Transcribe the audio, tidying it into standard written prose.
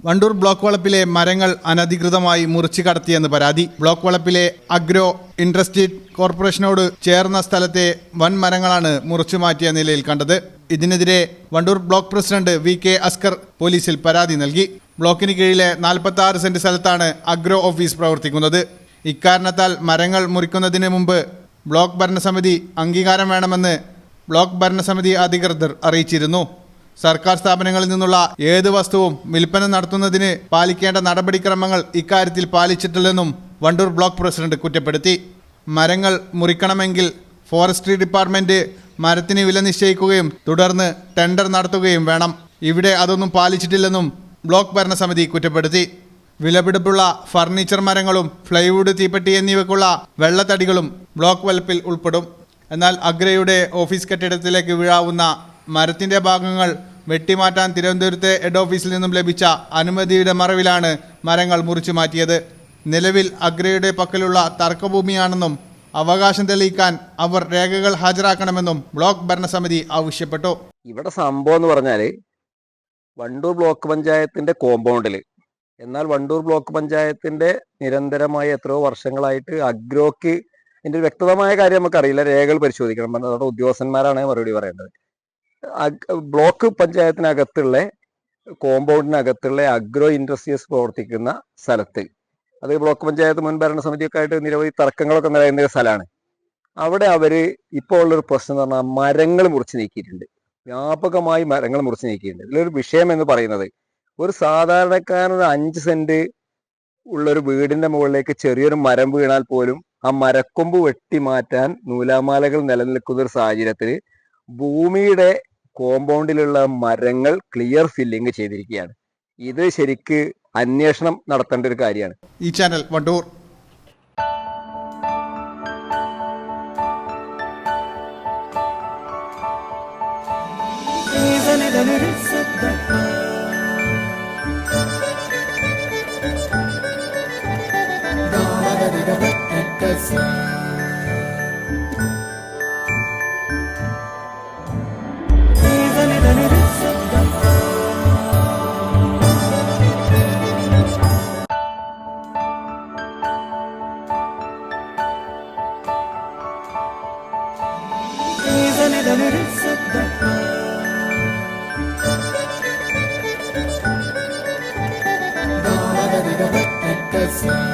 Wandoor block വളപ്പിലെ മരങ്ങൾ അനധികൃതമായി മുറിച്ചു കടത്തിയെന്ന് പരാതി. ബ്ലോക്ക് വളപ്പിലെ അഗ്രോ ഇൻഡസ്ട്രീസ് കോർപ്പറേഷനോട് ചേർന്ന സ്ഥലത്തെ വൻ മരങ്ങളാണ് മുറിച്ചു മാറ്റിയ നിലയിൽ കണ്ടത്. ഇതിനെതിരെ Wandoor block president VK Askar പോലീസിൽ പരാതി നൽകി. ബ്ലോക്കിന് കീഴിലെ 46 സെന്റ് സ്ഥലത്താണ് അഗ്രോ ഓഫീസ് പ്രവർത്തിക്കുന്നത്. ഇക്കാരണത്താൽ മരങ്ങൾ മുറിക്കുന്നതിന് മുമ്പ് ബ്ലോക്ക് ഭരണസമിതി അംഗീകാരം വേണമെന്ന് ബ്ലോക്ക് ഭരണസമിതി അധികൃതർ അറിയിച്ചിരുന്നു. സർക്കാർ സ്ഥാപനങ്ങളിൽ നിന്നുള്ള ഏത് വസ്തുവും വിൽപ്പന നടത്തുന്നതിന് പാലിക്കേണ്ട നടപടിക്രമങ്ങൾ ഇക്കാര്യത്തിൽ പാലിച്ചിട്ടില്ലെന്നും വണ്ടൂർ ബ്ലോക്ക് പ്രസിഡന്റ് കുറ്റപ്പെടുത്തി. മരങ്ങൾ മുറിക്കണമെങ്കിൽ ഫോറസ്ട്രി ഡിപ്പാർട്ട്മെന്റ് മരത്തിന് വില നിശ്ചയിക്കുകയും തുടർന്ന് ടെൻഡർ നടത്തുകയും വേണം. ഇവിടെ അതൊന്നും പാലിച്ചിട്ടില്ലെന്നും ബ്ലോക്ക് ഭരണസമിതി കുറ്റപ്പെടുത്തി. വിലപിടിപ്പുള്ള ഫർണിച്ചർ മരങ്ങളും ഫ്ലൈവുഡ്, തീപ്പെട്ടി എന്നിവയ്ക്കുള്ള വെള്ളത്തടികളും ബ്ലോക്ക് വളപ്പിൽ ഉൾപ്പെടും. എന്നാൽ അഗ്രയുടെ ഓഫീസ് കെട്ടിടത്തിലേക്ക് വീഴാവുന്ന മരത്തിന്റെ ഭാഗങ്ങൾ വെട്ടിമാറ്റാൻ തിരുവനന്തപുരത്തെ ഹെഡ് ഓഫീസിൽ നിന്നും ലഭിച്ച അനുമതിയുടെ മറവിലാണ് മരങ്ങൾ മുറിച്ചു മാറ്റിയത്. നിലവിൽ അഗ്രയുടെ പക്കലുള്ള തർക്കഭൂമിയാണെന്നും അവകാശം തെളിയിക്കാൻ അവർ രേഖകൾ ഹാജരാക്കണമെന്നും ബ്ലോക്ക് ഭരണസമിതി ആവശ്യപ്പെട്ടു. ഇവിടെ സംഭവം എന്ന് പറഞ്ഞാൽ വണ്ടൂർ ബ്ലോക്ക് പഞ്ചായത്തിന്റെ കോമ്പൗണ്ടിൽ, എന്നാൽ വണ്ടൂർ ബ്ലോക്ക് പഞ്ചായത്തിന്റെ നിരന്തരമായ എത്രയോ വർഷങ്ങളായിട്ട് അഗ്രോക്ക് ഇതിന്റെ വ്യക്തമായ കാര്യം നമുക്കറിയില്ല, രേഖകൾ പരിശോധിക്കണം, അതോടെ ഉദ്യോഗസ്ഥന്മാരാണ് മറുപടി പറയേണ്ടത്. ബ്ലോക്ക് പഞ്ചായത്തിനകത്തുള്ള കോമ്പൗണ്ടിനകത്തുള്ള അഗ്രോ ഇൻഡസ്ട്രീസ് പ്രവർത്തിക്കുന്ന സ്ഥലത്ത്, അത് ബ്ലോക്ക് പഞ്ചായത്ത് മുൻ ഭരണസമിതിയൊക്കെ ആയിട്ട് നിരവധി തർക്കങ്ങളൊക്കെ നിലനിന്ന സ്ഥലമാണ്. അവിടെ അവര് ഇപ്പോൾ ഉള്ളൊരു പ്രശ്നം എന്ന് പറഞ്ഞാൽ മരങ്ങൾ മുറിച്ച് നീക്കിയിട്ടുണ്ട്. വ്യാപകമായി മരങ്ങൾ മുറിച്ച് നീക്കിയിട്ടുണ്ട്. ഇതിലൊരു വിഷയം എന്ന് പറയുന്നത്, ഒരു സാധാരണക്കാരൻ 5 സെന്റ് ഉള്ളൊരു വീടിന്റെ മുകളിലേക്ക് ചെറിയൊരു മരം വീണാൽ പോലും ആ മരക്കൊമ്പ് വെട്ടി മാറ്റാൻ നൂലാമാലകൾ നിലനിൽക്കുന്ന ഒരു സാഹചര്യത്തിൽ ഭൂമിയുടെ കോമ്പൗണ്ടിലുള്ള മരങ്ങൾ ക്ലിയർ ഫില്ലിങ് ചെയ്തിരിക്കുകയാണ്. ഇത് ശരിക്ക് അന്വേഷണം നടത്തേണ്ട ഒരു കാര്യമാണ്. ഈ ചാനൽ വണ്ടൂർ. See